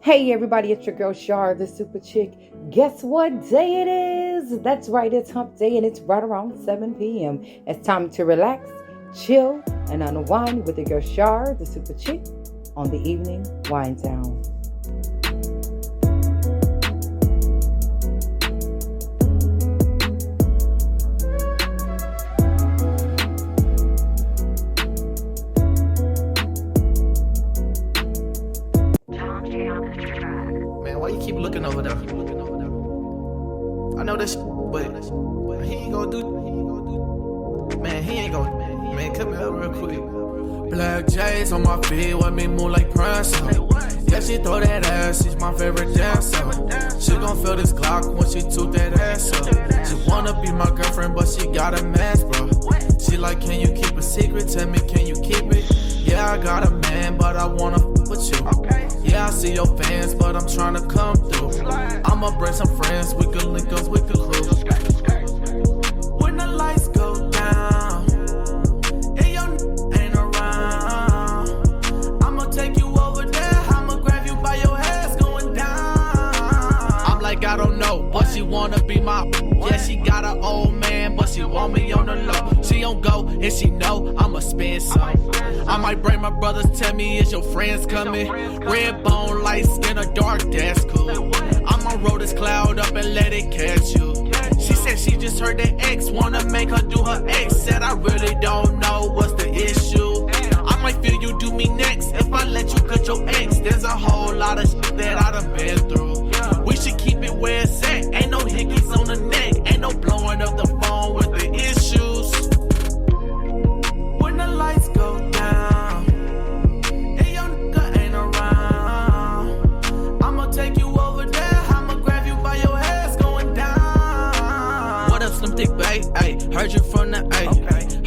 Hey everybody, it's your girl Shar, the super chick. Guess what day it is? That's right, it's hump day and it's right around 7 p.m. It's time to relax, chill, and unwind with your girl Shar, the super chick, on the evening wind down. Man, why you keep looking over there? I know this, but he ain't gonna do. Man, he ain't gonna. Man, come here real quick. Black J's on my feet, with me move like Prince. Yeah, she throw that ass, she's my favorite dancer. She gon' feel this Glock when she toot that ass up. She wanna be my girlfriend, but she got a mask, bro. She like, can you keep a secret? Tell me, can you keep it? Yeah, I got a man, but I wanna with you. Yeah, I see your fans, but I'm tryna come through. I'ma bring some friends, we can link up with the crew. When the lights go down, and your ain't around, I'ma take you over there, I'ma grab you by your ass going down. I'm like, I don't know, but she wanna be my. Yeah, she got an old man, but she want me on the low. She don't go, and she know I'ma spend some. I might bring my brothers, tell me, is your friends coming? Red bone, light skin, or dark, that's cool. I'ma roll this cloud up and let it catch you. She said she just heard that ex wanna make her do her ex. Said I really don't know what's the issue. I might feel you do me next if I let you cut your ex. There's a whole lot of shit that I done been through. We should keep it where it's at. Ain't no hickeys on the neck. Ain't no blowing up the phone with the issues. When the lights go down and your nigga ain't around, I'ma take you over there, I'ma grab you by your ass going down. What up, Slim Thick Bay? Ayy, heard you from the A.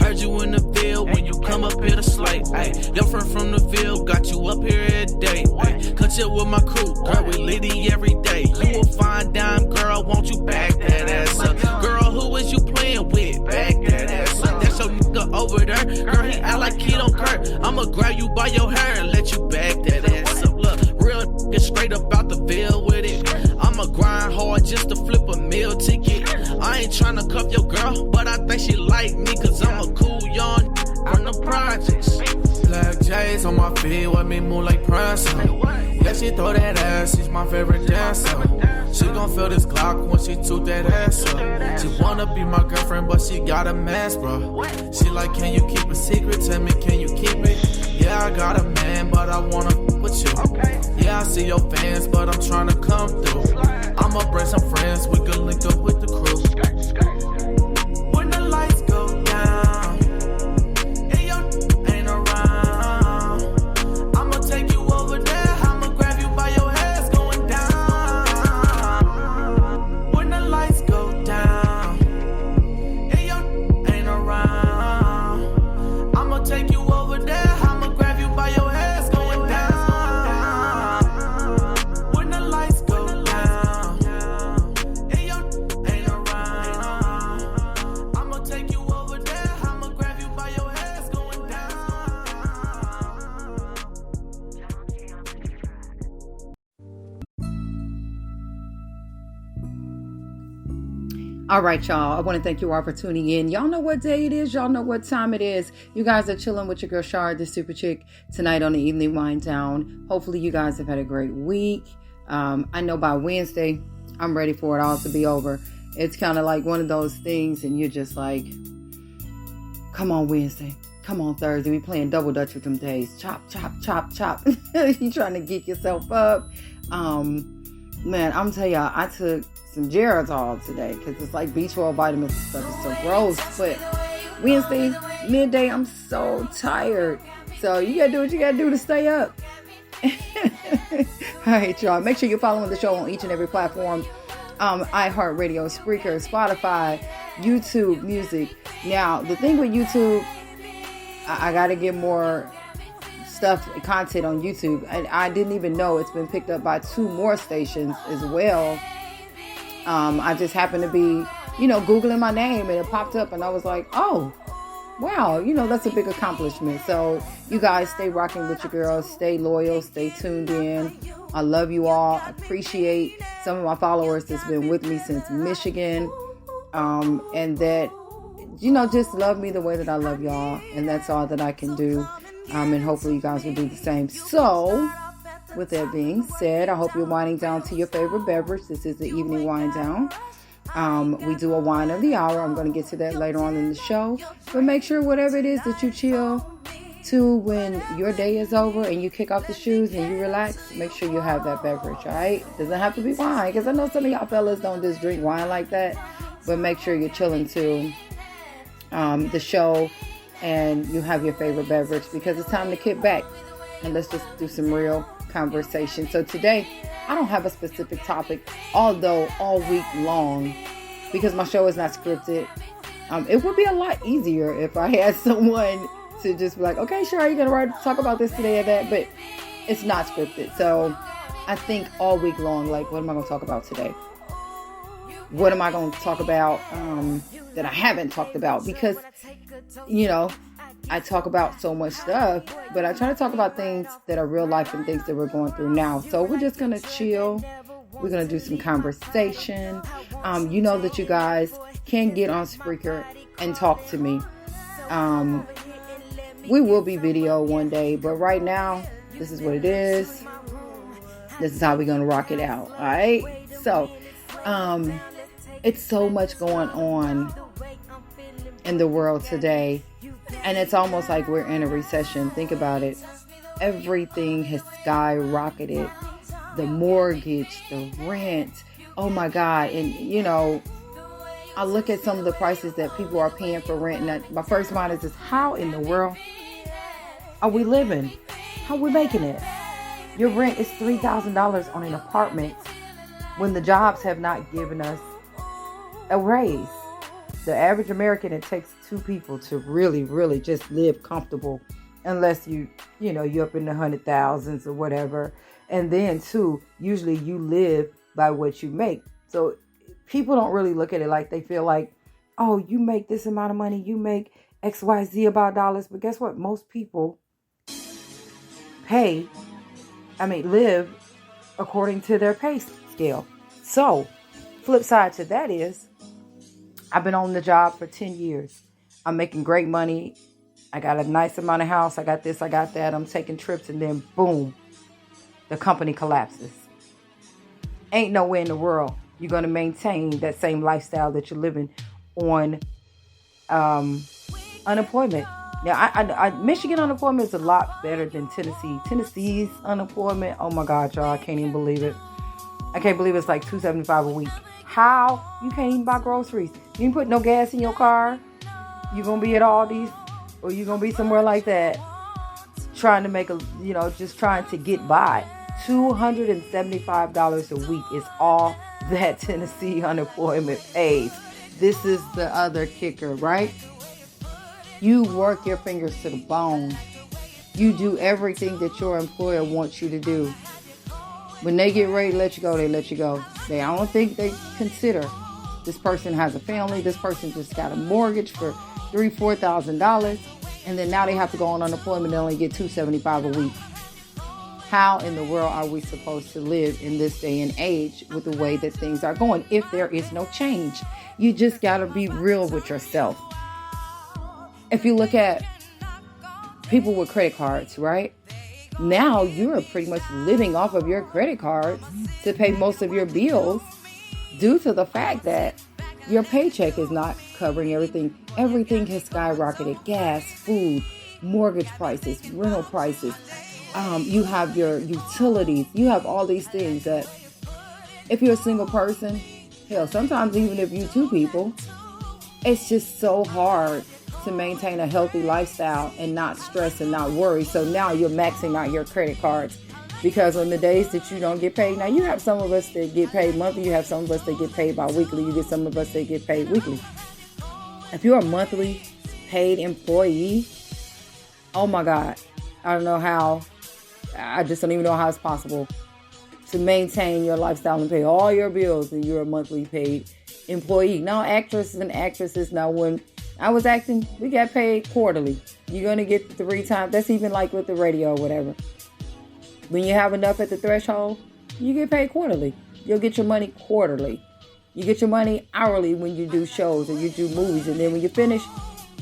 Heard you in the Ville when you come up here to slay. Ayy, your friend from the Ville got you up here every day. Ayy, cut you with my crew, girl, we litty every day. You a fine dime girl, won't you back that ass up? Girl, who is you playing with? Back that ass up. That's your nigga over there. Girl, he act like he don't care. I'ma grab you by your hair and let you back that ass up. Look, real nigga straight up out the Ville with it. I'ma grind hard just to flip a meal ticket. I ain't tryna cuff your girl, but I think she like me, cause I'm a cool young from the projects. Black J's on my feet, with me move like Prince. Yeah, she throw that ass, she's my favorite dancer. She gon' feel this Glock when she toot that ass up. She wanna be my girlfriend, but she got a mask, bro. She like, can you keep a secret? Tell me, can you keep it? Yeah, I got a man, but I wanna with you. Yeah, I see your fans, but I'm tryna come through. I'ma bring some friends, we can link up with the crew. When the lights go down and your ain't around, I'ma take you over there, I'ma grab you by your ass going down. When the lights go down and your ain't around, I'ma take you over there, I'ma grab you by your ass going down. When the lights go down and your ain't around, I'ma take you over there, I'ma grab you by your ass going down. All right, y'all. I want to thank you all for tuning in. Y'all know what day it is. Y'all know what time it is. You guys are chilling with your girl Shar, the super chick, tonight on the evening wind down. Hopefully you guys have had a great week. I know by Wednesday, I'm ready for it all to be over. It's kind of like one of those things and you're just like, come on Wednesday. Come on Thursday. We playing double dutch with them days. Chop, chop, chop, chop. You trying to geek yourself up. Man, I'm telling y'all, I took some Geritol today because it's like B12 vitamins and stuff. It's so gross. But Wednesday, midday, I'm so tired. So you got to do what you got to do to stay up. All right, y'all. Make sure you're following the show on each and every platform. iHeartRadio, Spreaker, Spotify, YouTube, music. Now, the thing with YouTube, I got to get more content on YouTube. And I didn't even know it's been picked up by 2 more stations as well. I just happened to be, Googling my name and it popped up and I was like, oh, wow, that's a big accomplishment. So you guys stay rocking with your girls, stay loyal, stay tuned in. I love you all. I appreciate some of my followers that's been with me since Michigan. And that, just love me the way that I love y'all. And that's all that I can do. And hopefully you guys will do the same. So, with that being said, I hope you're winding down to your favorite beverage. This is the evening wind down. We do a wine of the hour. I'm going to get to that later on in the show. But make sure whatever it is that you chill to when your day is over and you kick off the shoes and you relax, make sure you have that beverage, all right? Doesn't have to be wine, because I know some of y'all fellas don't just drink wine like that. But make sure you're chilling to the show and you have your favorite beverage, because it's time to kick back and let's just do some real conversation. So today, I don't have a specific topic, although all week long, because my show is not scripted, it would be a lot easier if I had someone to just be like, okay, sure, you're going to talk about this today or that, but it's not scripted. So I think all week long, like, what am I going to talk about today? What am I going to talk about that I haven't talked about? Because, I talk about so much stuff, but I try to talk about things that are real life and things that we're going through now. So we're just going to chill. We're going to do some conversation. You know that you guys can get on Spreaker and talk to me. We will be video one day, but right now, this is what it is. This is how we're going to rock it out. All right. So, it's so much going on in the world today. And it's almost like we're in a recession. Think about it. Everything has skyrocketed. The mortgage, the rent. Oh my God. And, I look at some of the prices that people are paying for rent. And my first mind is just, how in the world are we living? How are we making it? Your rent is $3,000 on an apartment when the jobs have not given us a raise. The average American, it takes two people to really, really just live comfortable, unless you're up in the 100,000s or whatever. And then too, usually you live by what you make. So people don't really look at it like, they feel like, oh, you make this amount of money, you make XYZ about dollars. But guess what? Most people live according to their pay scale. So flip side to that is, I've been on the job for 10 years. I'm making great money. I got a nice amount of house. I got this, I got that. I'm taking trips, and then boom, the company collapses. Ain't no way in the world you're going to maintain that same lifestyle that you're living on unemployment. Now, Michigan unemployment is a lot better than Tennessee. Tennessee's unemployment, oh my God, y'all, I can't even believe it. I can't believe it's like $2.75 a week. How? You can't even buy groceries. You ain't put no gas in your car. You're going to be at Aldi's, or you're going to be somewhere like that trying to make just trying to get by. $275 a week is all that Tennessee unemployment pays. This is the other kicker, right? You work your fingers to the bone. You do everything that your employer wants you to do. When they get ready to let you go, they let you go. I don't think they consider this person has a family. This person just got a mortgage for $3,000-$4,000. And then now they have to go on unemployment. They only get $275 a week. How in the world are we supposed to live in this day and age with the way that things are going if there is no change? You just got to be real with yourself. If you look at people with credit cards, right? Now you're pretty much living off of your credit cards to pay most of your bills due to the fact that your paycheck is not covering everything. Everything has skyrocketed. Gas, food, mortgage prices, rental prices. You have your utilities. You have all these things that if you're a single person, hell, sometimes even if you two people, it's just so hard to maintain a healthy lifestyle and not stress and not worry. So now you're maxing out your credit cards, because on the days that you don't get paid, now you have some of us that get paid monthly, you have some of us that get paid bi-weekly, you get some of us that get paid weekly. If you're a monthly paid employee, oh my God, I don't know how, I just don't even know how it's possible to maintain your lifestyle and pay all your bills and you're a monthly paid employee. Now actresses, now when I was acting, we got paid quarterly. You're going to get 3 times. That's even like with the radio or whatever. When you have enough at the threshold, You get paid quarterly. You'll get your money quarterly. You get your money hourly when you do shows or you do movies. And then when you finish,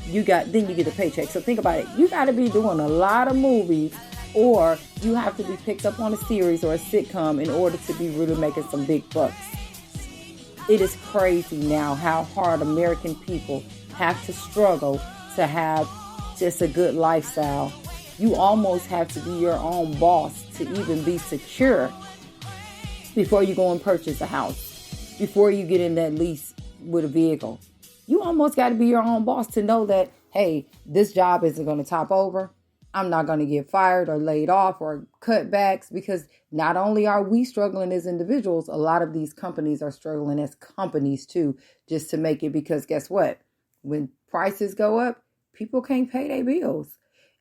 you get a paycheck. So think about it. You got to be doing a lot of movies, or you have to be picked up on a series or a sitcom in order to be really making some big bucks. It is crazy now how hard American people have to struggle to have just a good lifestyle. You almost have to be your own boss to even be secure before you go and purchase a house, before you get in that lease with a vehicle. You almost got to be your own boss to know that, hey, this job isn't going to top over. I'm not going to get fired or laid off or cutbacks, because not only are we struggling as individuals, a lot of these companies are struggling as companies too, just to make it, because guess what? When prices go up, people can't pay their bills.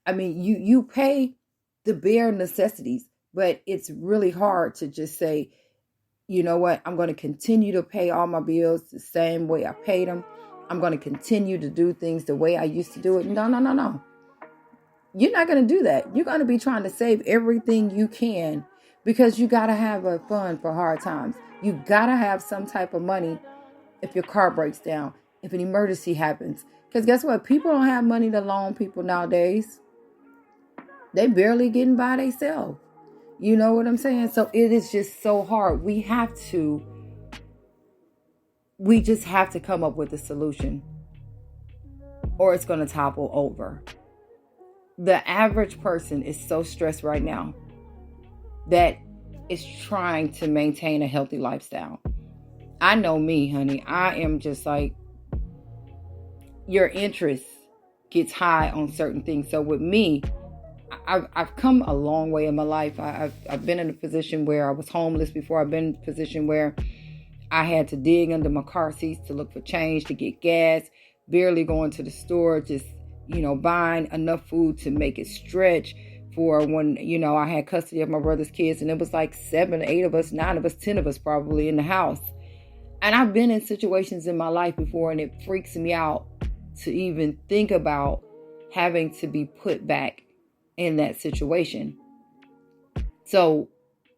I mean, you pay the bare necessities, but it's really hard to just say, you know what, I'm going to continue to pay all my bills the same way I paid them. I'm going to continue to do things the way I used to do it. No. You're not going to do that. You're going to be trying to save everything you can, because you got to have a fund for hard times. You got to have some type of money if your car breaks down, if an emergency happens. Because guess what? People don't have money to loan people nowadays. They barely getting by themselves. You know what I'm saying? So it is just so hard. We just have to come up with a solution, or it's going to topple over. The average person is so stressed right now that is trying to maintain a healthy lifestyle. I know me, honey. I am just like, your interest gets high on certain things. So with me, I've come a long way in my life. I've been in a position where I was homeless before. I've been in a position where I had to dig under my car seats to look for change, to get gas, barely going to the store, just, buying enough food to make it stretch for when, I had custody of my brother's kids, and it was like 7, 8 of us, 9 of us, 10 of us probably in the house. And I've been in situations in my life before, and it freaks me out to even think about having to be put back in that situation. So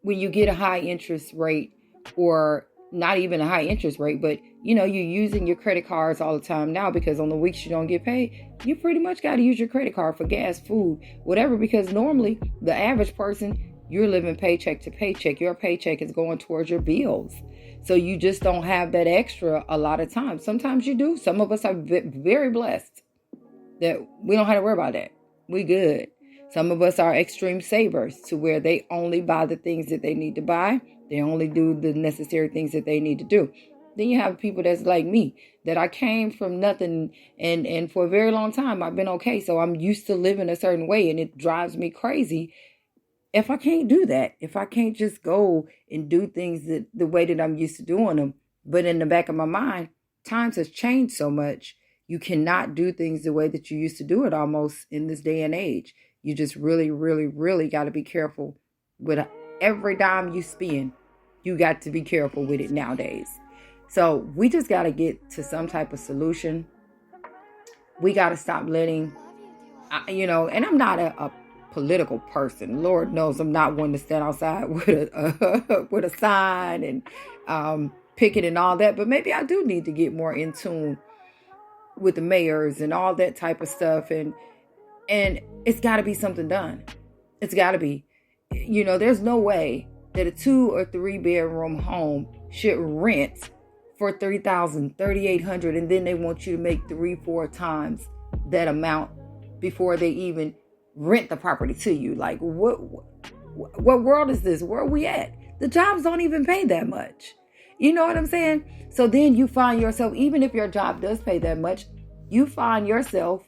when you get a high interest rate, or not even a high interest rate, but you're using your credit cards all the time now, because on the weeks you don't get paid, you pretty much got to use your credit card for gas, food, whatever, because normally the average person, you're living paycheck to paycheck. Your paycheck is going towards your bills. So you just don't have that extra a lot of times. Sometimes you do. Some of us are very blessed that we don't have to worry about that. We good. Some of us are extreme savers, to where they only buy the things that they need to buy. They only do the necessary things that they need to do. Then you have people that's like me, that I came from nothing, and for a very long time I've been okay. So I'm used to living a certain way, and it drives me crazy if I can't do that. If I can't just go and do things the way that I'm used to doing them. But in the back of my mind, times has changed so much. You cannot do things the way that you used to do it almost in this day and age. You just really, really, really got to be careful with every dime you spend. You got to be careful with it nowadays. So we just got to get to some type of solution. We got to stop letting, and I'm not a political person. Lord knows I'm not one to stand outside with a sign and picket and all that. But maybe I do need to get more in tune with the mayors and all that type of stuff. And it's got to be something done. It's got to be. There's no way that a 2 or 3 bedroom home should rent for $3,000, $3,800, and then they want you to make 3-4 times that amount before they even rent the property to you. Like, what world is this? Where are we at? The jobs don't even pay that much. You know what I'm saying? So then you find yourself, even if your job does pay that much, you find yourself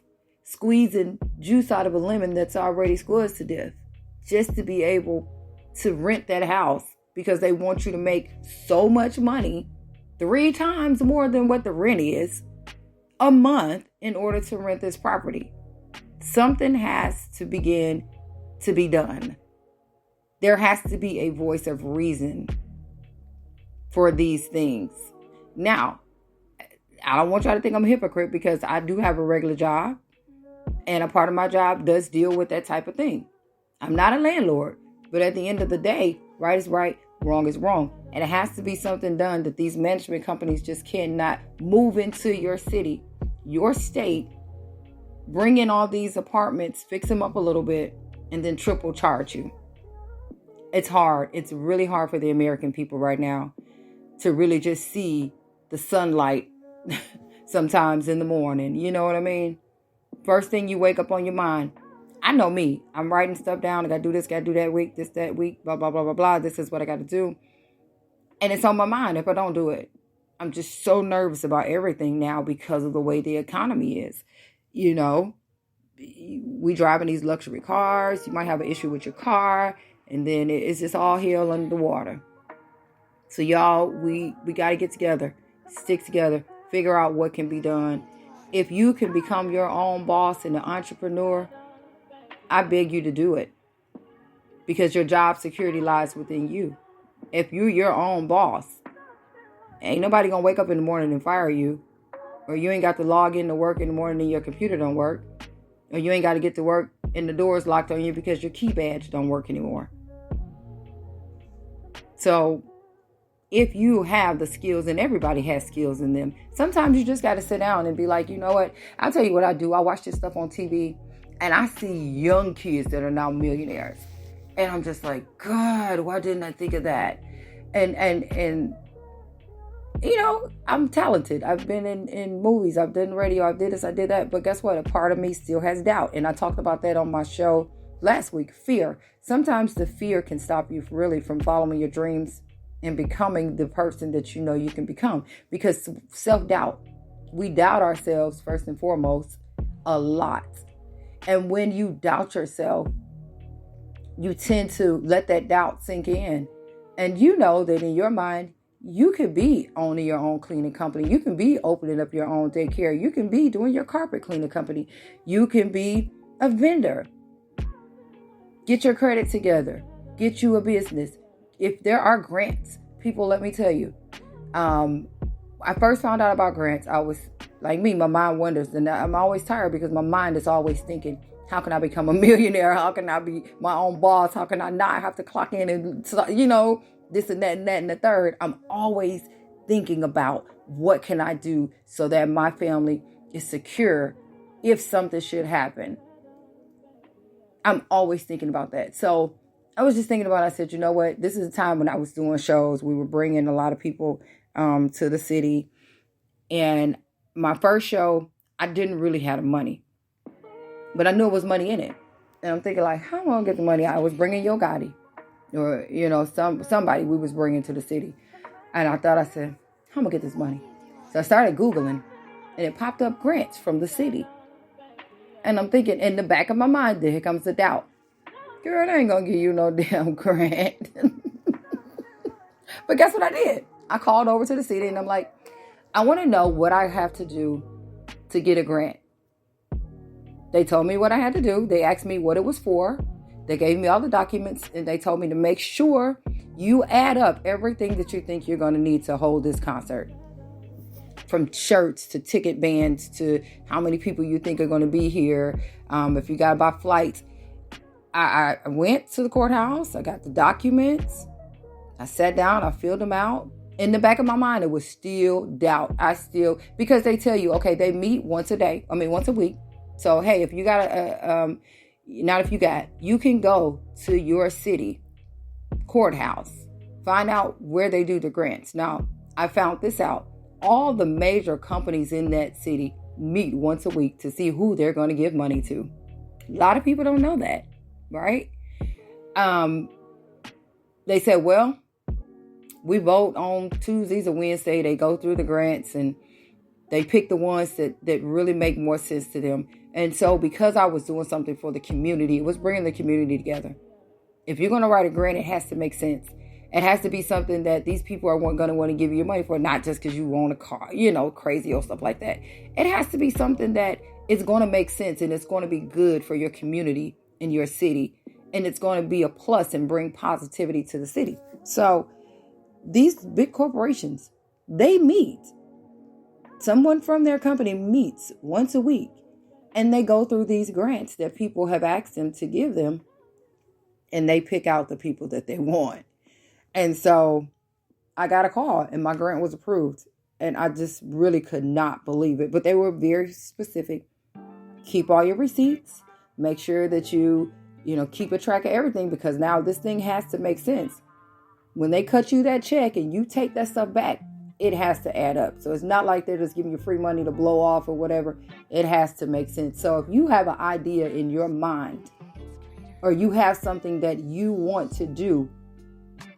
squeezing juice out of a lemon that's already squeezed to death, just to be able to rent that house, because they want you to make so much money, 3 times more than what the rent is a month, in order to rent this property. Something has to begin to be done. There has to be a voice of reason for these things. Now, I don't want y'all to think I'm a hypocrite, because I do have a regular job, and a part of my job does deal with that type of thing. I'm not a landlord, but at the end of the day, right is right, Wrong is wrong. And it has to be something done that these management companies just cannot move into your city, your state, bring in all these apartments, fix them up a little bit, and then triple charge you. It's hard. It's really hard for the American people right now to really just see the sunlight sometimes in the morning. You know what I mean? First thing you wake up on your mind. I know me. I'm writing stuff down. I got to do this, got to do that week, this, that week, blah, blah, blah, blah, blah. This is what I got to do. And it's on my mind if I don't do it. I'm just so nervous about everything now because of the way the economy is. You know, we driving these luxury cars. You might have an issue with your car. And then it's just all hell under the water. So y'all, we got to get together, stick together, figure out what can be done. If you can become your own boss and an entrepreneur, I beg you to do it. Because your job security lies within you. If you're your own boss, ain't nobody going to wake up in the morning and fire you. Or you ain't got to log in to work in the morning and your computer don't work. Or you ain't got to get to work and the door's locked on you because your key badge don't work anymore. So if you have the skills, and everybody has skills in them, sometimes you just got to sit down and be like, you know what? I'll tell you what I do. I watch this stuff on TV and I see young kids that are now millionaires. And I'm just like, God, why didn't I think of that? And you know, I'm talented. I've been in movies. I've done radio. I did this. I did that. But guess what? A part of me still has doubt. And I talked about that on my show last week. Fear. Sometimes the fear can stop you really from following your dreams and becoming the person that you know you can become. Because self-doubt. We doubt ourselves first and foremost a lot. And when you doubt yourself, you tend to let that doubt sink in. And you know that in your mind, you could be owning your own cleaning company. You can be opening up your own daycare. You can be doing your carpet cleaning company. You can be a vendor. Get your credit together. Get you a business. If there are grants, people, let me tell you. I first found out about grants. I was like me, my mind wanders. And I'm always tired because my mind is always thinking, how can I become a millionaire? How can I be my own boss? How can I not have to clock in and, you know, this and that and that and the third. I'm always thinking about what can I do so that my family is secure if something should happen. I'm always thinking about that. So I was just thinking about it. I said, you know what? This is a time when I was doing shows. We were bringing a lot of people to the city. And my first show, I didn't really have the money. But I knew it was money in it. And I'm thinking like, how am I going to get the money? I was bringing Yo Gotti. Or, you know, somebody we was bringing to the city. And I said, how am I going to get this money? So I started Googling. And it popped up grants from the city. And I'm thinking, in the back of my mind, here comes the doubt. Girl, I ain't going to give you no damn grant. But guess what I did? I called over to the city and I'm like, I want to know what I have to do to get a grant. They told me what I had to do. They asked me what it was for. They gave me all the documents and they told me to make sure you add up everything that you think you're going to need to hold this concert. From shirts to ticket bands to how many people you think are going to be here. If you got to buy flights. I went to the courthouse. I got the documents. I sat down. I filled them out. In the back of my mind, it was still doubt. Because they tell you, okay, they meet once a week. So, hey, if you got you can go to your city courthouse, find out where they do the grants. Now, I found this out. All the major companies in that city meet once a week to see who they're going to give money to. A lot of people don't know that, right? They said, well, we vote on Tuesdays or Wednesday. They go through the grants and they pick the ones that really make more sense to them. And so because I was doing something for the community, it was bringing the community together. If you're going to write a grant, it has to make sense. It has to be something that these people are going to want to give you your money for, not just because you own a car, you know, crazy or stuff like that. It has to be something that is going to make sense and it's going to be good for your community in your city. And it's going to be a plus and bring positivity to the city. So these big corporations, they meet. Someone from their company meets once a week. And they go through these grants that people have asked them to give them. And they pick out the people that they want. And so I got a call and my grant was approved. And I just really could not believe it. But they were very specific. Keep all your receipts. Make sure that you keep a track of everything, because now this thing has to make sense. When they cut you that check and you take that stuff back, it has to add up. So it's not like they're just giving you free money to blow off or whatever. It has to make sense. So if you have an idea in your mind, or you have something that you want to do,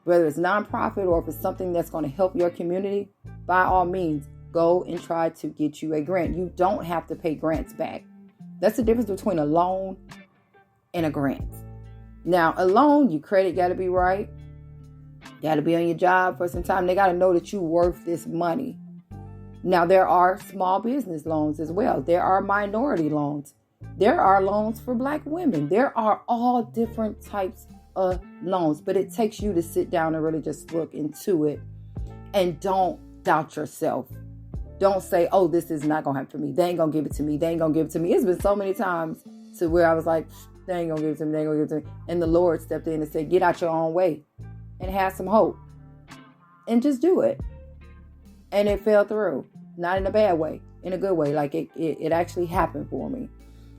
whether it's nonprofit or if it's something that's going to help your community, by all means, go and try to get you a grant. You don't have to pay grants back. That's the difference between a loan and a grant. Now, a loan, your credit got to be right. Got to be on your job for some time. They got to know that you're worth this money. Now, there are small business loans as well. There are minority loans. There are loans for Black women. There are all different types of loans, but it takes you to sit down and really just look into it, and don't doubt yourself. Don't say, oh, this is not going to happen for me. They ain't going to give it to me. They ain't going to give it to me. It's been so many times to where I was like, they ain't going to give it to me. They ain't going to give it to me. And the Lord stepped in and said, get out your own way and have some hope and just do it. And it fell through. Not in a bad way, in a good way. Like it actually happened for me.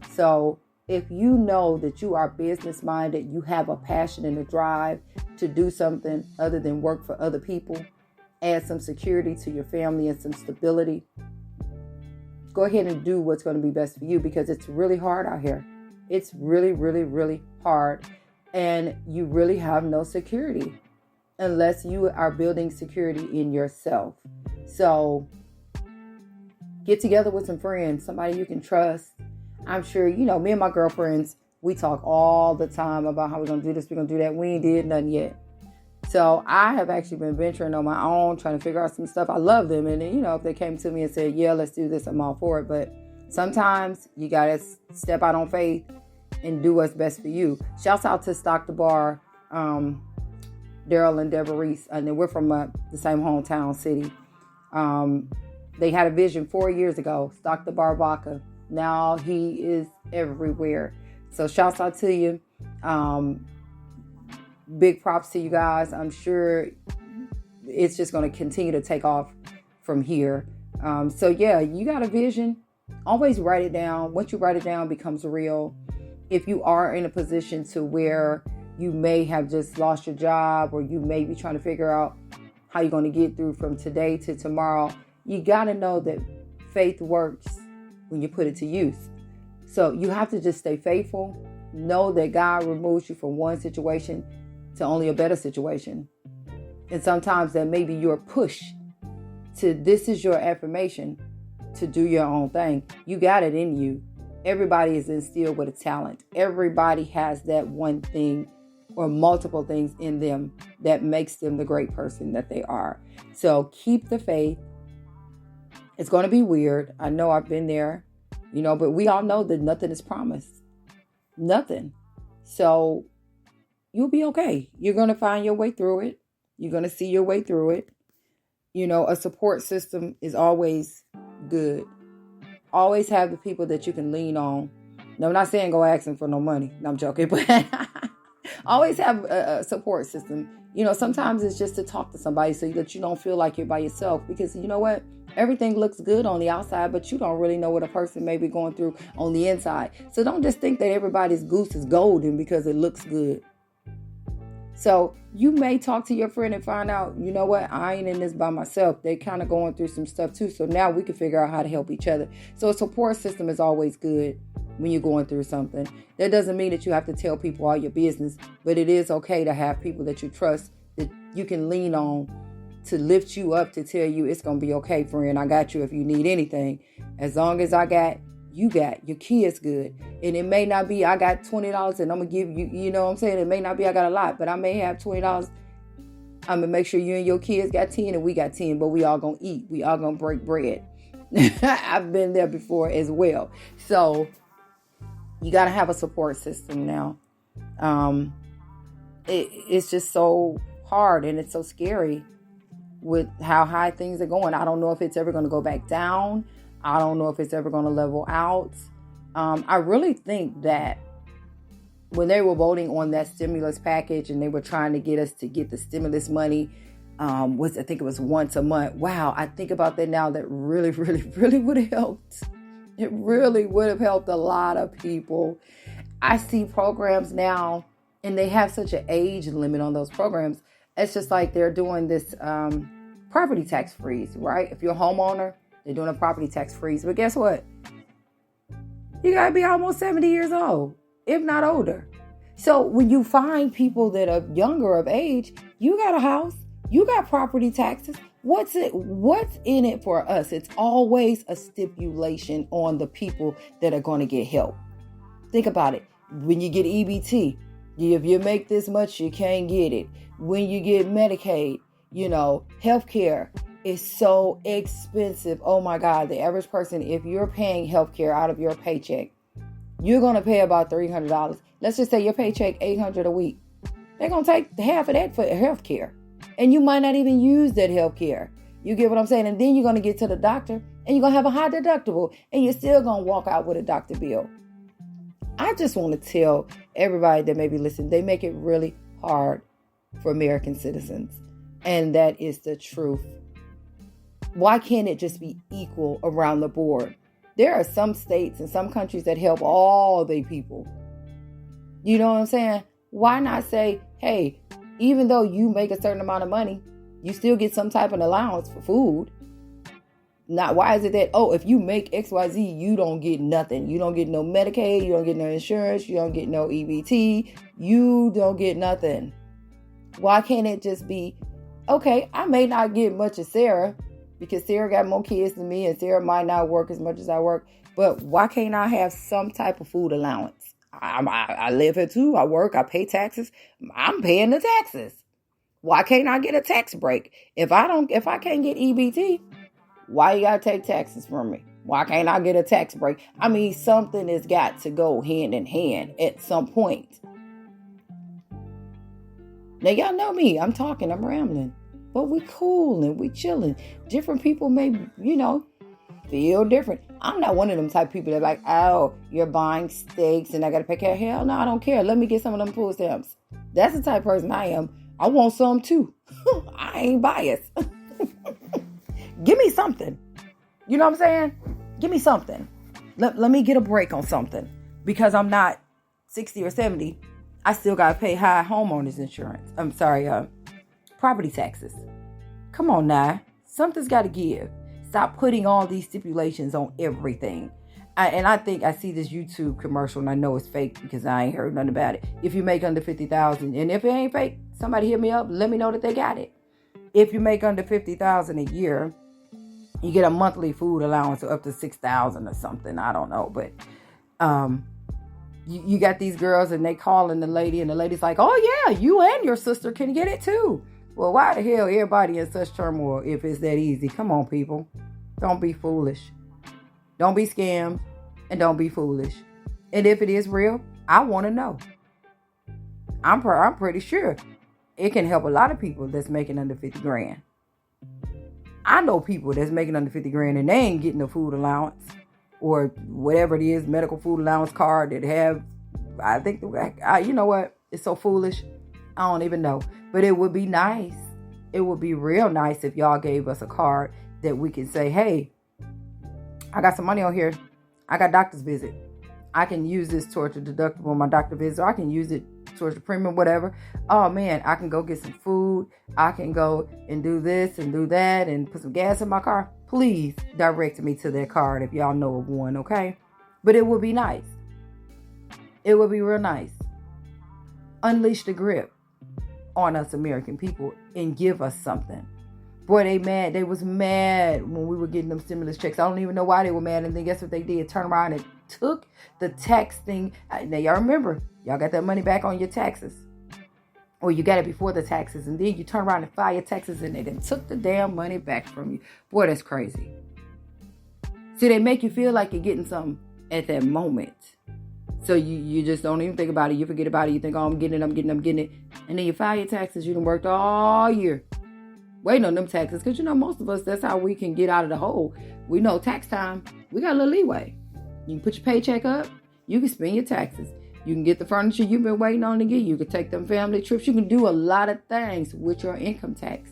So if you know that you are business minded, you have a passion and a drive to do something other than work for other people, add some security to your family and some stability, go ahead and do what's going to be best for you, because it's really hard out here. It's really, really, really hard. And you really have no security unless you are building security in yourself. So get together with some friends, somebody you can trust. I'm sure, me and my girlfriends, we talk all the time about how we're going to do this, we're going to do that. We ain't did nothing yet. So I have actually been venturing on my own, trying to figure out some stuff. I love them. And then, if they came to me and said, yeah, let's do this, I'm all for it. But sometimes you got to step out on faith and do what's best for you. Shouts out to Stock the Bar, Daryl and Deborah Reese. And we're from the same hometown city. They had a vision 4 years ago, Stock the Bar Vodka. Now he is everywhere. So shouts out to you. Big props to you guys. I'm sure it's just going to continue to take off from here. So yeah, you got a vision. Always write it down. Once you write it down, it becomes real. If you are in a position to where you may have just lost your job, or you may be trying to figure out how you're going to get through from today to tomorrow, you got to know that faith works when you put it to use. So you have to just stay faithful. Know that God removes you from one situation to only a better situation. And sometimes that may be your push to, this is your affirmation to do your own thing. You got it in you. Everybody is instilled with a talent. Everybody has that one thing or multiple things in them that makes them the great person that they are. So keep the faith. It's going to be weird. I know I've been there, but we all know that nothing is promised. Nothing. So you'll be okay. You're going to find your way through it. You're going to see your way through it. A support system is always good. Always have the people that you can lean on. Now, I'm not saying go asking for no money. No, I'm joking. But always have a support system. Sometimes it's just to talk to somebody so that you don't feel like you're by yourself. Because you know what? Everything looks good on the outside, but you don't really know what a person may be going through on the inside. So don't just think that everybody's goose is golden because it looks good. So you may talk to your friend and find out, you know what, I ain't in this by myself. They're kind of going through some stuff too. So now we can figure out how to help each other. So a support system is always good when you're going through something. That doesn't mean that you have to tell people all your business, but it is okay to have people that you trust, that you can lean on to lift you up, to tell you it's going to be okay, friend. I got you if you need anything. As long as I got, you got, your kid's good. And it may not be, I got $20 and I'm going to give you, you know what I'm saying? It may not be, I got a lot, but I may have $20. I'm going to make sure you and your kids got 10 and we got 10, but we all going to eat. We all going to break bread. I've been there before as well. So you got to have a support system now. It's just so hard and it's so scary with how high things are going. I don't know if it's ever going to go back down. I don't know if it's ever going to level out. I really think that when they were voting on that stimulus package and they were trying to get us to get the stimulus money, I think it was once a month. Wow, I think about that now. That really, really, really would have helped. It really would have helped a lot of people. I see programs now, and they have such an age limit on those programs. It's just like they're doing this property tax freeze, right? If you're a homeowner, they're doing a property tax freeze. But guess what? You got to be almost 70 years old, if not older. So when you find people that are younger of age, you got a house, you got property taxes. What's in it for us? It's always a stipulation on the people that are going to get help. Think about it. When you get EBT, if you make this much, you can't get it. When you get Medicaid, healthcare is so expensive. Oh my God, the average person, if you're paying healthcare out of your paycheck, you're going to pay about $300. Let's just say your paycheck $800 a week. They're going to take half of that for healthcare. And you might not even use that healthcare. You get what I'm saying? And then you're going to get to the doctor and you're going to have a high deductible and you're still going to walk out with a doctor bill. I just want to tell everybody that may be listening, they make it really hard for American citizens. And that is the truth. Why can't it just be equal around the board? There are some states and some countries that help all the people. You know what I'm saying? Why not say, hey, even though you make a certain amount of money, you still get some type of allowance for food. Not why is it that, if you make XYZ, you don't get nothing. You don't get no Medicaid, you don't get no insurance, you don't get no EBT, you don't get nothing. Why can't it just be, okay, I may not get much as Sarah because Sarah got more kids than me and Sarah might not work as much as I work, but why can't I have some type of food allowance? I live here too. I work. I pay taxes. I'm paying the taxes. Why can't I get a tax break? If I can't get EBT, why you gotta take taxes from me? Why can't I get a tax break? I mean, something has got to go hand in hand at some point. Now, y'all know me. I'm talking. I'm rambling. But we cool and we chilling. Different people may, feel different. I'm not one of them type of people that like, you're buying steaks and I got to pay cash. Hell no, I don't care. Let me get some of them food stamps. That's the type of person I am. I want some too. I ain't biased. Give me something. You know what I'm saying? Give me something. Let me get a break on something. Because I'm not 60 or 70. I still got to pay high homeowners insurance. I'm sorry, property taxes. Come on now. Something's got to give. Stop putting all these stipulations on everything. I think I see this YouTube commercial and I know it's fake because I ain't heard nothing about it. If you make under $50,000, and if it ain't fake, somebody hit me up. Let me know that they got it. If you make under $50,000 a year, you get a monthly food allowance of up to $6,000 or something. I don't know, but you got these girls and they calling the lady and the lady's like, oh yeah, you and your sister can get it too. Well, why the hell everybody in such turmoil if it's that easy? Come on, people. Don't be foolish. Don't be scammed. And don't be foolish. And if it is real, I want to know. I'm pretty sure it can help a lot of people that's making under 50 grand. I know people that's making under 50 grand and they ain't getting a food allowance or whatever it is, medical food allowance card that have, I think, you know what? It's so foolish. I don't even know. But it would be nice. It would be real nice if y'all gave us a card that we can say, hey, I got some money on here. I got doctor's visit. I can use this towards the deductible on my doctor visit. Or I can use it towards the premium, whatever. Oh man, I can go get some food. I can go and do this and do that and put some gas in my car. Please direct me to that card if y'all know of one, okay? But it would be nice. It would be real nice. Unleash the grip on us American people and give us something. Boy, they mad. They was mad when we were getting them stimulus checks. I don't even know why they were mad. And then guess what they did? Turn around and took the tax thing. Now, y'all remember, y'all got that money back on your taxes. Or you got it before the taxes. And then you turn around and file your taxes and they then took the damn money back from you. Boy, that's crazy. See, they make you feel like you're getting something at that moment. So you just don't even think about it. You forget about it. You think, I'm getting it. And then you file your taxes. You done worked all year waiting on them taxes. Because, most of us, that's how we can get out of the hole. We know tax time, we got a little leeway. You can put your paycheck up. You can spend your taxes. You can get the furniture you've been waiting on to get. You can take them family trips. You can do a lot of things with your income tax.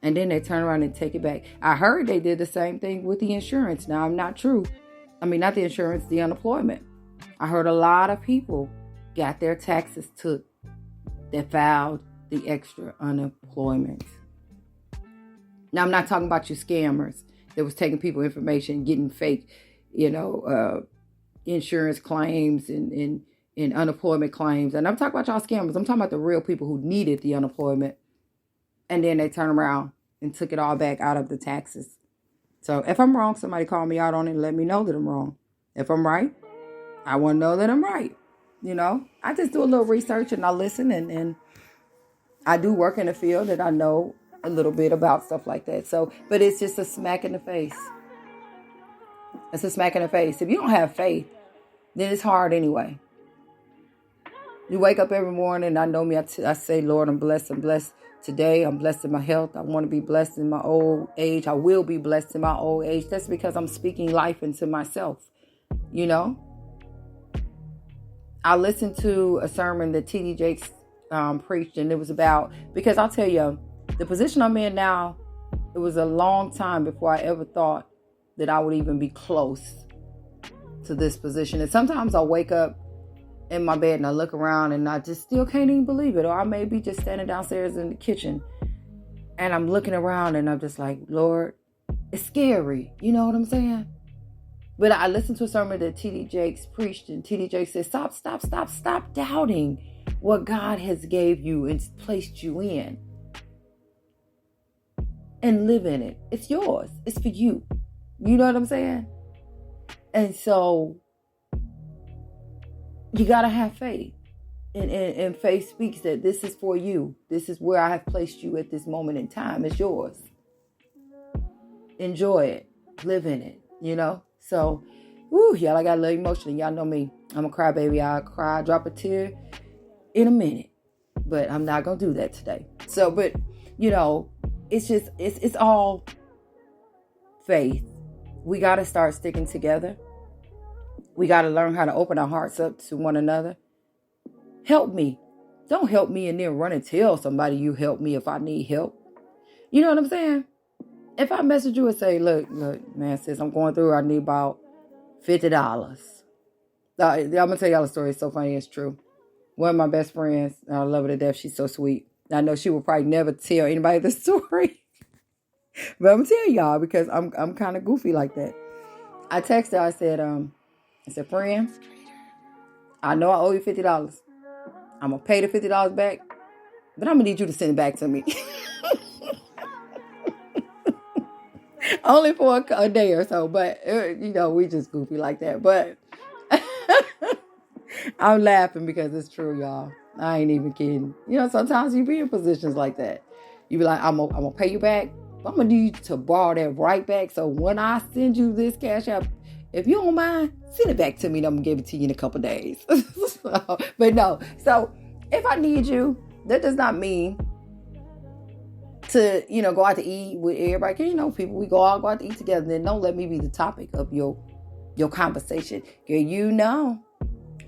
And then they turn around and take it back. I heard they did the same thing with the insurance. Now, I'm not true. I mean, not the insurance, the unemployment. I heard a lot of people got their taxes took that filed the extra unemployment. Now, I'm not talking about you scammers that was taking people information, getting fake, insurance claims and unemployment claims. And I'm talking about y'all scammers. I'm talking about the real people who needed the unemployment. And then they turn around and took it all back out of the taxes. So if I'm wrong, somebody call me out on it and let me know that I'm wrong. If I'm right, I want to know that I'm right. I just do a little research and I listen and I do work in a field that I know a little bit about stuff like that. So, but it's just a smack in the face. It's a smack in the face. If you don't have faith, then it's hard anyway. You wake up every morning, I know me, I say, Lord, I'm blessed today. I'm blessed in my health. I want to be blessed in my old age. I will be blessed in my old age. That's because I'm speaking life into myself. I listened to a sermon that T.D. Jakes preached, and it was about, because I'll tell you, the position I'm in now, it was a long time before I ever thought that I would even be close to this position. And sometimes I'll wake up in my bed and I look around and I just still can't even believe it. Or I may be just standing downstairs in the kitchen and I'm looking around and I'm just like, Lord, it's scary. You know what I'm saying? But I listened to a sermon that T.D. Jakes preached, and T.D. Jakes said, stop doubting what God has gave you and placed you in. And live in it. It's yours. It's for you. You know what I'm saying? And so you got to have faith. And faith speaks that this is for you. This is where I have placed you at this moment in time. It's yours. Enjoy it. Live in it. So, y'all, I got a little emotional. Y'all know me. I'm a crybaby. I'll cry, drop a tear in a minute. But I'm not going to do that today. So, but, it's just, it's all faith. We got to start sticking together. We got to learn how to open our hearts up to one another. Help me. Don't help me and then run and tell somebody you help me if I need help. You know what I'm saying? If I message you and say, look, man, sis, I'm going through, I need about $50. I'm going to tell y'all a story. It's so funny. It's true. One of my best friends, I love her to death. She's so sweet. I know she will probably never tell anybody the story. But I'm going to tell y'all because I'm kind of goofy like that. I texted her. I said, friend, I know I owe you $50. I'm going to pay the $50 back, but I'm going to need you to send it back to me. Only for a day or so, but, we just goofy like that. But I'm laughing because it's true, y'all. I ain't even kidding. Sometimes you be in positions like that. You be like, I'm going to pay you back. I'm going to need you to borrow that right back. So when I send you this cash out, if you don't mind, send it back to me and I'm going to give it to you in a couple days. But no. So if I need you, that does not mean to, go out to eat with everybody. People, we go out to eat together. Then don't let me be the topic of your conversation. Girl,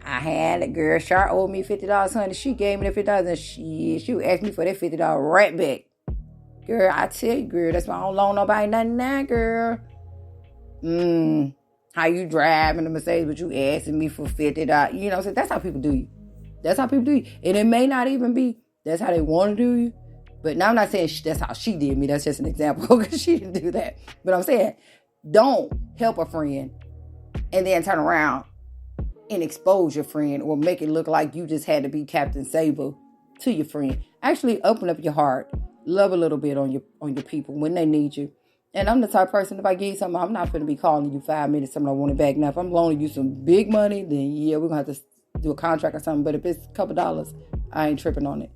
I had a girl, Char owed me $50, honey. She gave me the $50 and she asked me for that $50 right back. Girl, I tell you, girl, that's why I don't loan nobody nothing now, girl. How you driving the Mercedes, but you asking me for $50. So that's how people do you. That's how people do you. And it may not even be, that's how they want to do you. But now I'm not saying that's how she did me. That's just an example because she didn't do that. But I'm saying, don't help a friend and then turn around and expose your friend or make it look like you just had to be Captain Saber to your friend. Actually, open up your heart. Love a little bit on your people when they need you. And I'm the type of person, if I give you something, I'm not going to be calling you 5 minutes, something I want it back. Now, if I'm loaning you some big money, then yeah, we're going to have to do a contract or something. But if it's a couple dollars, I ain't tripping on it.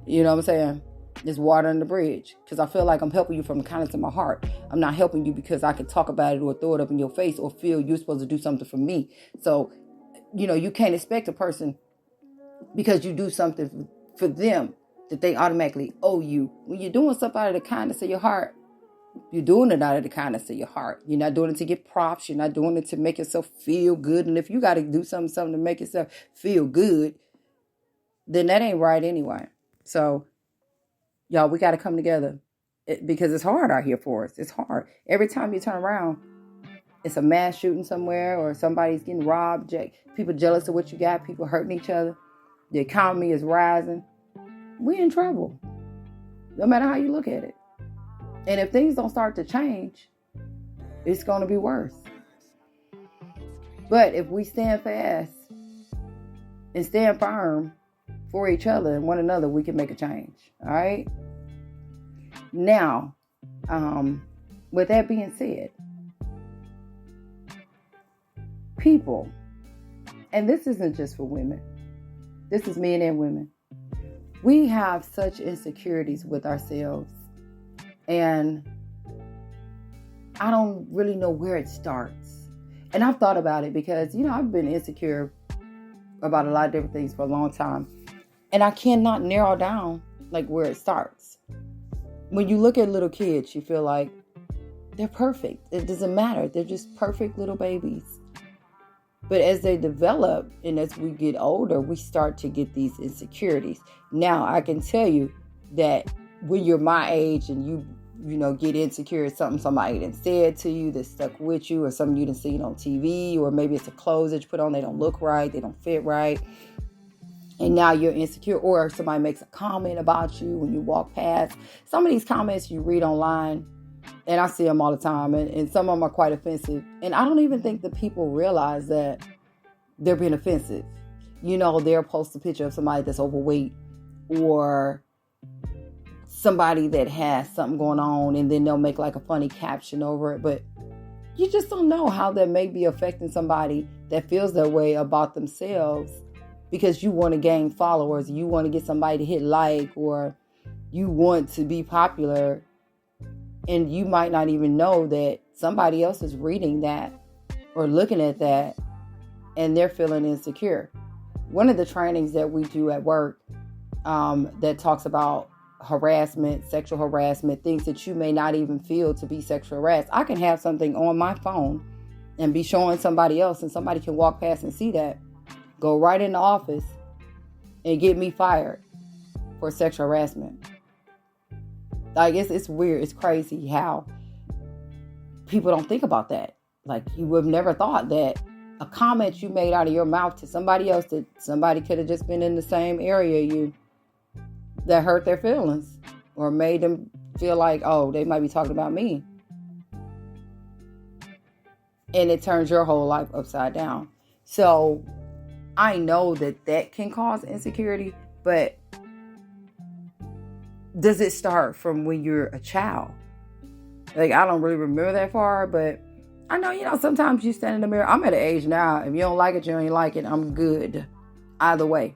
You know what I'm saying? It's water under the bridge. Because I feel like I'm helping you from the kindness of my heart. I'm not helping you because I can talk about it or throw it up in your face or feel you're supposed to do something for me. So, you can't expect a person because you do something for them that they automatically owe you. When you're doing stuff out of the kindness of your heart, You're doing it out of the kindness of your heart. You're not doing it to get props. You're not doing it to make yourself feel good. And if you got to do something to make yourself feel good, then that ain't right anyway. So, y'all, we got to come together because it's hard out here for us. It's hard. Every time you turn around, it's a mass shooting somewhere or somebody's getting robbed. People jealous of what you got. People hurting each other. The economy is rising. We in trouble. No matter how you look at it. And if things don't start to change, it's going to be worse. But if we stand fast and stand firm for each other and one another, we can make a change. All right? Now, with that being said, people, and this isn't just for women, this is men and women, we have such insecurities with ourselves, and I don't really know where it starts. And I've thought about it because, I've been insecure about a lot of different things for a long time, and I cannot narrow down where it starts. When you look at little kids, you feel like they're perfect. It doesn't matter. They're just perfect little babies. But as they develop and as we get older, we start to get these insecurities. Now, I can tell you that when you're my age and you get insecure at something somebody done said to you that stuck with you, or something you done seen on TV, or maybe it's a clothes that you put on, they don't look right, they don't fit right. And now you're insecure, or somebody makes a comment about you when you walk past. Some of these comments you read online, and I see them all the time, and some of them are quite offensive. And I don't even think that people realize that they're being offensive. They'll post a picture of somebody that's overweight, or somebody that has something going on, and then they'll make a funny caption over it. But you just don't know how that may be affecting somebody that feels that way about themselves, because you want to gain followers, you want to get somebody to hit like, or you want to be popular. And you might not even know that somebody else is reading that or looking at that, and they're feeling insecure. One of the trainings that we do at work that talks about harassment, sexual harassment, things that you may not even feel to be sexual harassed. I can have something on my phone and be showing somebody else, and somebody can walk past and see that, go right in the office and get me fired for sexual harassment. It's weird. It's crazy how people don't think about that. You would have never thought that a comment you made out of your mouth to somebody else, that somebody could have just been in the same area that hurt their feelings or made them feel like, oh, they might be talking about me. And it turns your whole life upside down. So I know that can cause insecurity, but does it start from when you're a child? I don't really remember that far, but I know, sometimes you stand in the mirror. I'm at an age now, if you don't like it, you don't like it. I'm good either way.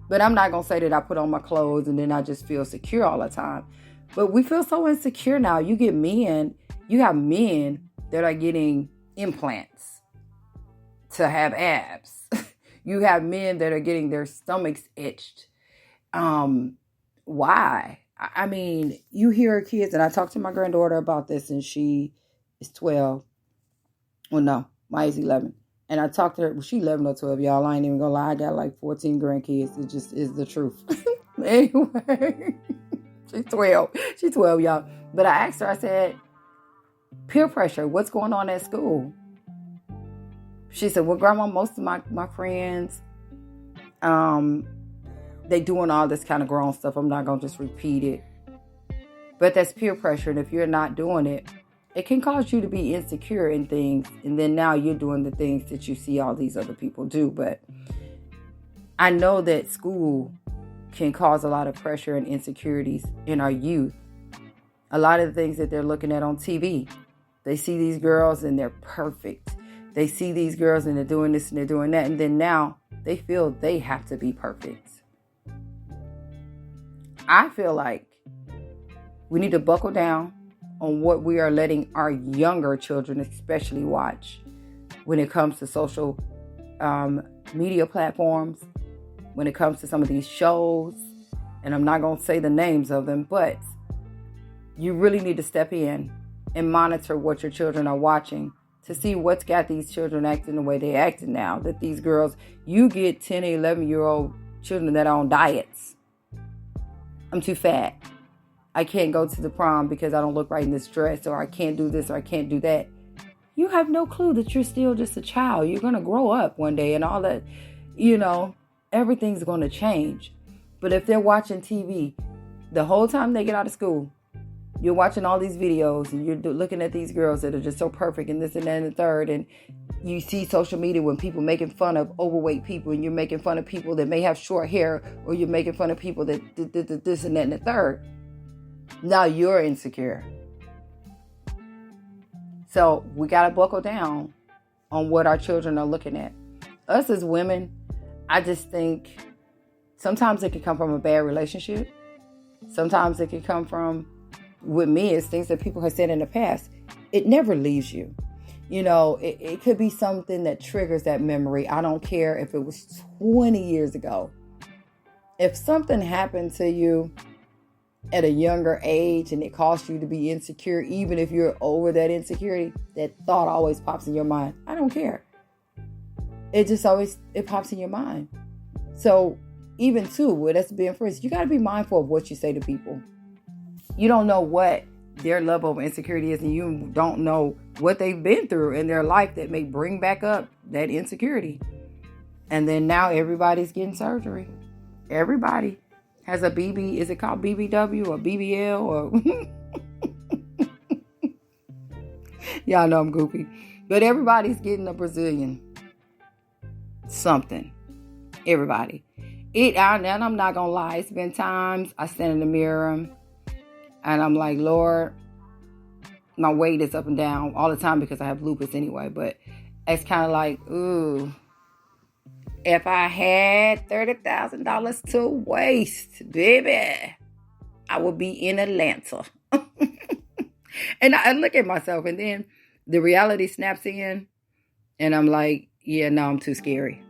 But I'm not going to say that I put on my clothes and then I just feel secure all the time. But we feel so insecure now. You have men that are getting implants to have abs. You have men that are getting their stomachs itched. Why? I mean, you hear kids, and I talked to my granddaughter about this, and she is 12. Well, no, Maya's 11. And I talked to her, she 11 or 12, y'all. I ain't even gonna lie. I got 14 grandkids. It just is the truth. Anyway, she's 12. She's 12, y'all. But I asked her, I said, peer pressure, what's going on at school? She said, well, Grandma, most of my friends, they doing all this kind of grown stuff. I'm not going to just repeat it. But that's peer pressure. And if you're not doing it, it can cause you to be insecure in things. And then now you're doing the things that you see all these other people do. But I know that school can cause a lot of pressure and insecurities in our youth. A lot of the things that they're looking at on TV. They see these girls and they're perfect. They see these girls and they're doing this and they're doing that. And then now they feel they have to be perfect. I feel like we need to buckle down on what we are letting our younger children especially watch when it comes to social media platforms, when it comes to some of these shows. And I'm not going to say the names of them, but you really need to step in and monitor what your children are watching to see what's got these children acting the way they're acting now. That these girls, you get 10 or 11-year-old children that are on diets. I'm too fat. I can't go to the prom because I don't look right in this dress, or I can't do this, or I can't do that. You have no clue that you're still just a child. You're going to grow up one day and all that, everything's going to change. But if they're watching TV the whole time they get out of school, you're watching all these videos and you're looking at these girls that are just so perfect and this and that and the third. And you see social media when people making fun of overweight people, and you're making fun of people that may have short hair, or you're making fun of people that this and that and the third. Now you're insecure. So we got to buckle down on what our children are looking at. Us as women, I just think sometimes it can come from a bad relationship. Sometimes it can come from, with me, it's things that people have said in the past. It never leaves you. It could be something that triggers that memory. I don't care if it was 20 years ago. If something happened to you at a younger age and it caused you to be insecure, even if you're over that insecurity, that thought always pops in your mind. I don't care. It pops in your mind. So even too, with us being friends, you got to be mindful of what you say to people. You don't know what their level of insecurity is, and you don't know what they've been through in their life that may bring back up that insecurity. And then now everybody's getting surgery. Everybody has a BB. Is it called BBW or BBL or? Y'all know I'm goofy. But everybody's getting a Brazilian something. Everybody. And I'm not going to lie. It's been times I stand in the mirror and I'm like, Lord, my weight is up and down all the time because I have lupus anyway. But it's kind of like, ooh, if I had $30,000 to waste, baby, I would be in Atlanta. And I look at myself, and then the reality snaps in, and I'm like, yeah, no, I'm too scary.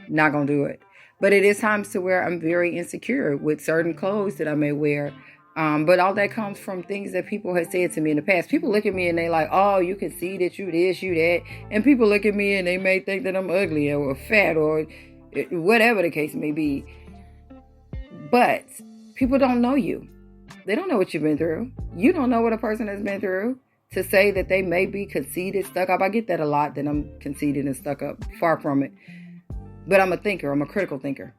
Not going to do it. But it is times to where I'm very insecure with certain clothes that I may wear. But all that comes from things that people have said to me in the past. People look at me and they like, oh, you can see that you this, you that. And people look at me and they may think that I'm ugly or fat or whatever the case may be. But people don't know you. They don't know what you've been through. You don't know what a person has been through. To say that they may be conceited, stuck up. I get that a lot, that I'm conceited and stuck up. Far from it. But I'm a thinker. I'm a critical thinker.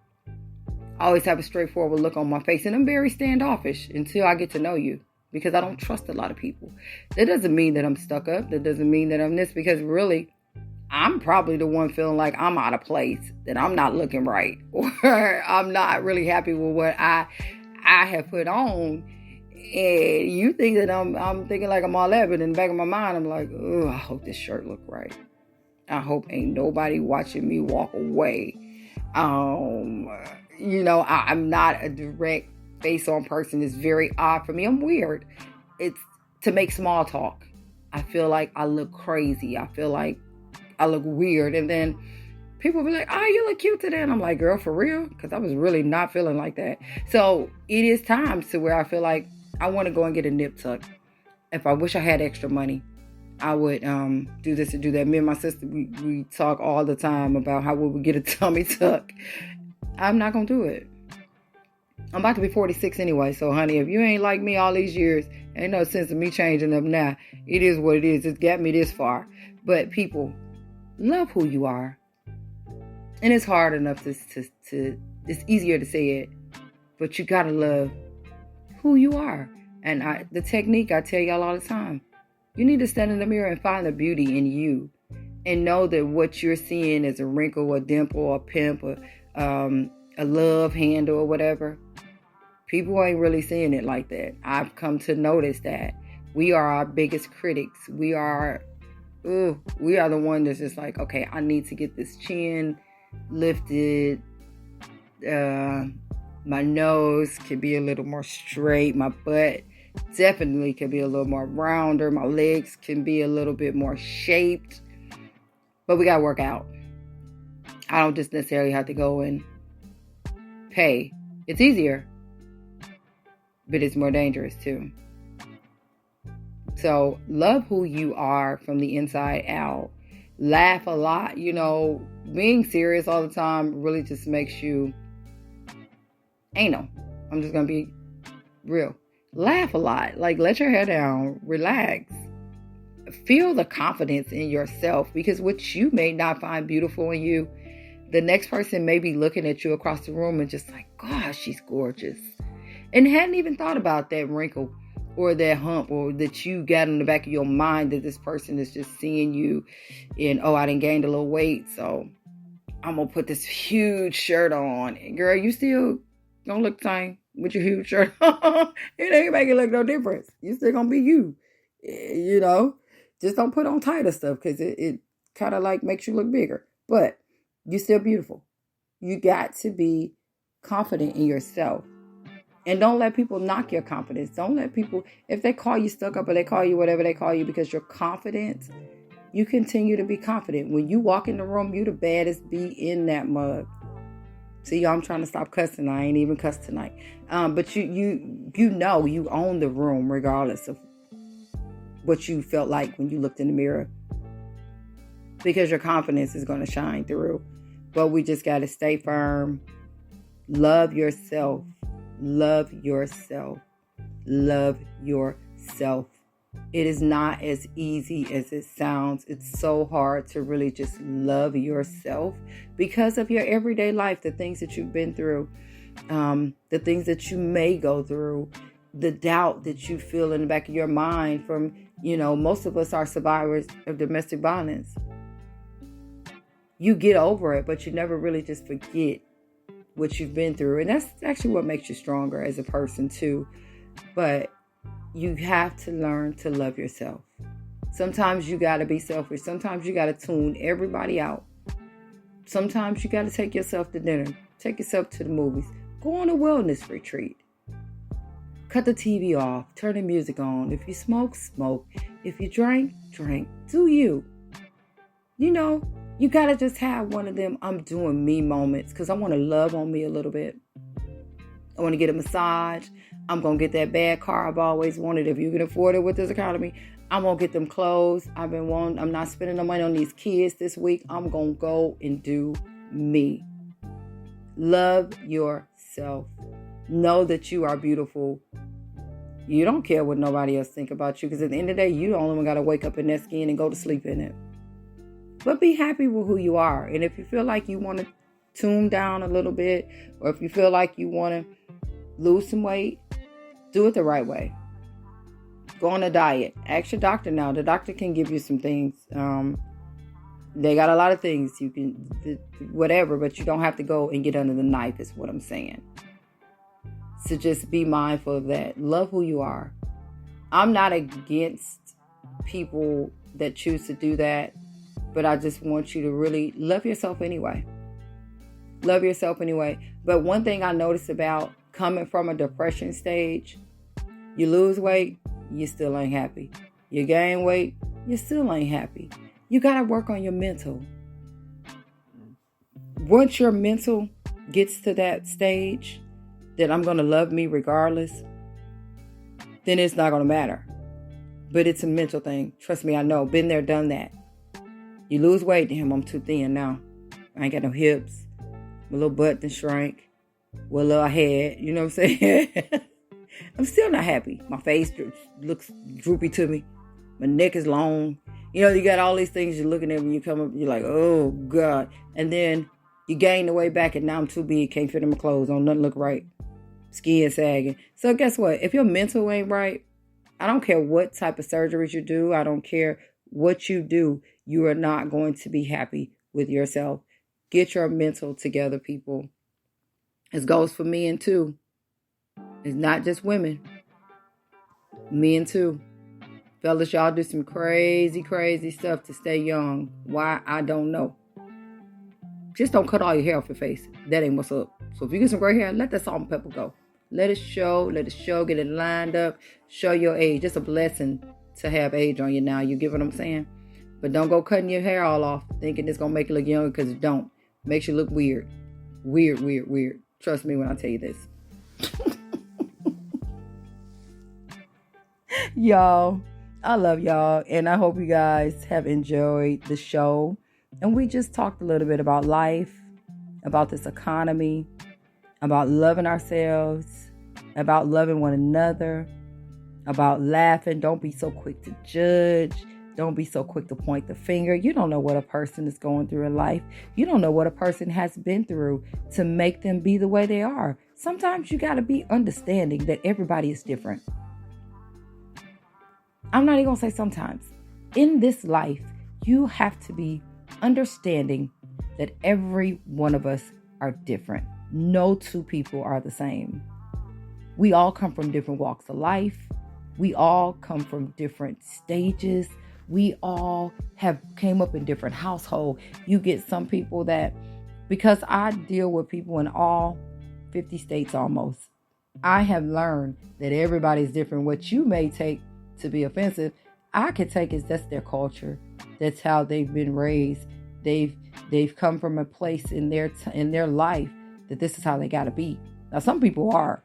I always have a straightforward look on my face. And I'm very standoffish until I get to know you. Because I don't trust a lot of people. That doesn't mean that I'm stuck up. That doesn't mean that I'm this. Because really, I'm probably the one feeling like I'm out of place. That I'm not looking right. Or I'm not really happy with what I have put on. And you think that I'm thinking like I'm all that. But in the back of my mind, I'm like, oh, I hope this shirt look right. I hope ain't nobody watching me walk away. I'm not a direct face-on person. It's very odd for me. I'm weird. It's to make small talk. I feel like I look crazy. I feel like I look weird. And then people be like, oh, you look cute today. And I'm like, girl, for real? Because I was really not feeling like that. So it is times to where I feel like I want to go and get a nip tuck. If I wish I had extra money, I would do this and do that. Me and my sister, we talk all the time about how we would get a tummy tuck. I'm not going to do it. I'm about to be 46 anyway. So, honey, if you ain't like me all these years, ain't no sense of me changing up now. It is what it is. It's got me this far. But people, love who you are. And it's hard enough to it's easier to say it. But you got to love who you are. And the technique I tell y'all all the time. You need to stand in the mirror and find the beauty in you. And know that what you're seeing is a wrinkle, a dimple, a pimp, a love handle or whatever. People ain't really seeing it like that. I've come to notice that. We are our biggest critics. We are the one that's just like, okay, I need to get this chin lifted. My nose could be a little more straight. My butt definitely could be a little more rounder. My legs can be a little bit more shaped. But we got to work out. I don't just necessarily have to go and pay. It's easier. But it's more dangerous too. So love who you are from the inside out. Laugh a lot. Being serious all the time really just makes you anal. I'm just going to be real. Laugh a lot. Like, let your hair down. Relax. Feel the confidence in yourself, because what you may not find beautiful in you, the next person may be looking at you across the room and just like, gosh, she's gorgeous. And hadn't even thought about that wrinkle or that hump, or that you got in the back of your mind that this person is just seeing you and, oh, I done gained a little weight, so I'm going to put this huge shirt on. And girl, you still don't look the same with your huge shirt on. It ain't make it look no difference. You still going to be you. Just don't put on tighter stuff, because it kind of like makes you look bigger. But you're still beautiful. You got to be confident in yourself. And don't let people knock your confidence. Don't let people, if they call you stuck up or they call you whatever they call you because you're confident, you continue to be confident. When you walk in the room, you the baddest bee in that mug. See, y'all, I'm trying to stop cussing. I ain't even cussed tonight. But you own the room regardless of what you felt like when you looked in the mirror, because your confidence is going to shine through. But we just got to stay firm. Love yourself. Love yourself. Love yourself. It is not as easy as it sounds. It's so hard to really just love yourself because of your everyday life, the things that you've been through, the things that you may go through, the doubt that you feel in the back of your mind from, most of us are survivors of domestic violence. You get over it, but you never really just forget what you've been through. And that's actually what makes you stronger as a person too. But you have to learn to love yourself. Sometimes you got to be selfish. Sometimes you got to tune everybody out. Sometimes you got to take yourself to dinner. Take yourself to the movies. Go on a wellness retreat. Cut the TV off. Turn the music on. If you smoke, smoke. If you drink, drink. Do you. You got to just have one of them I'm doing me moments, because I want to love on me a little bit. I want to get a massage. I'm going to get that bad car I've always wanted. If you can afford it with this economy, I'm going to get them clothes I've been wanting. I'm not spending no money on these kids this week. I'm going to go and do me. Love yourself. Know that you are beautiful. You don't care what nobody else think about you, because at the end of the day, you the only one got to wake up in that skin and go to sleep in it. But be happy with who you are. And if you feel like you want to tune down a little bit, or if you feel like you want to lose some weight, do it the right way. Go on a diet. Ask your doctor now. The doctor can give you some things. They got a lot of things you can, whatever, but you don't have to go and get under the knife is what I'm saying. So just be mindful of that. Love who you are. I'm not against people that choose to do that, but I just want you to really love yourself anyway. Love yourself anyway. But one thing I noticed about coming from a depression stage, you lose weight, you still ain't happy. You gain weight, you still ain't happy. You got to work on your mental. Once your mental gets to that stage that I'm going to love me regardless, then it's not going to matter. But it's a mental thing. Trust me, I know. Been there, done that. You lose weight, damn, I'm too thin now. I ain't got no hips. My little butt done shrank. What little I had, you know what I'm saying? I'm still not happy. My face looks droopy to me. My neck is long. You got all these things you're looking at when you come up. You're like, oh, God. And then you gain the weight back, and now I'm too big. Can't fit in my clothes. Don't nothing look right. Skin sagging. So guess what? If your mental ain't right, I don't care what type of surgeries you do. I don't care what you do. You are not going to be happy with yourself. Get your mental together, people. This goes for men too. It's not just women. Men too. Fellas, y'all do some crazy, crazy stuff to stay young. Why? I don't know. Just don't cut all your hair off your face. That ain't what's up. So if you get some gray hair, let that salt and pepper go. Let it show. Get it lined up. Show your age. It's a blessing to have age on you now. You get what I'm saying? But don't go cutting your hair all off thinking it's going to make you look younger, because it don't. Makes you look weird. Weird. Trust me when I tell you this. Y'all, I love y'all, and I hope you guys have enjoyed the show. And we just talked a little bit about life, about this economy, about loving ourselves, about loving one another, about laughing. Don't be so quick to judge. Don't be so quick to point the finger. You don't know what a person is going through in life. You don't know what a person has been through to make them be the way they are. Sometimes you got to be understanding that everybody is different. I'm not even going to say sometimes. In this life, you have to be understanding that every one of us are different. No two people are the same. We all come from different walks of life. We all come from different stages. We all have came up in different households. You get some people that, because I deal with people in all 50 states almost, I have learned that everybody's different. What you may take to be offensive, I can take as that's their culture. That's how they've been raised. They've come from a place in their life that this is how they got to be. Now, some people are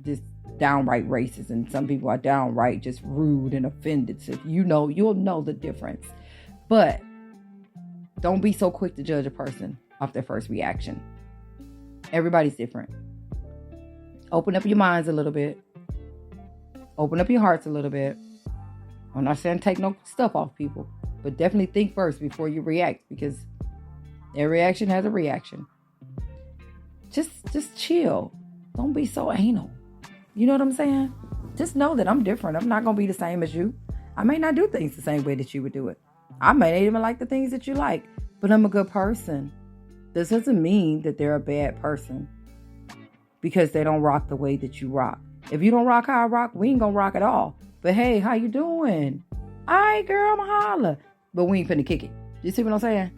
just downright racist, and some people are downright just rude and offended. So you'll know the difference. But don't be so quick to judge a person off their first reaction. Everybody's different. Open up your minds a little bit. Open up your hearts a little bit. I'm not saying take no stuff off people, but definitely think first before you react, because every reaction has a reaction. Just chill. Don't be so anal. You know what I'm saying? Just know that I'm different. I'm not going to be the same as you. I may not do things the same way that you would do it. I may not even like the things that you like, but I'm a good person. This doesn't mean that they're a bad person because they don't rock the way that you rock. If you don't rock how I rock, we ain't going to rock at all. But hey, how you doing? All right, girl, I'ma holla. But we ain't finna kick it. You see what I'm saying?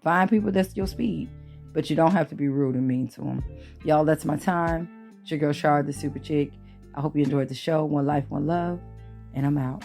Find people that's your speed. But you don't have to be rude and mean to them. Y'all, that's my time. It's your girl, Shard, the Super Chick. I hope you enjoyed the show. One life, one love. And I'm out.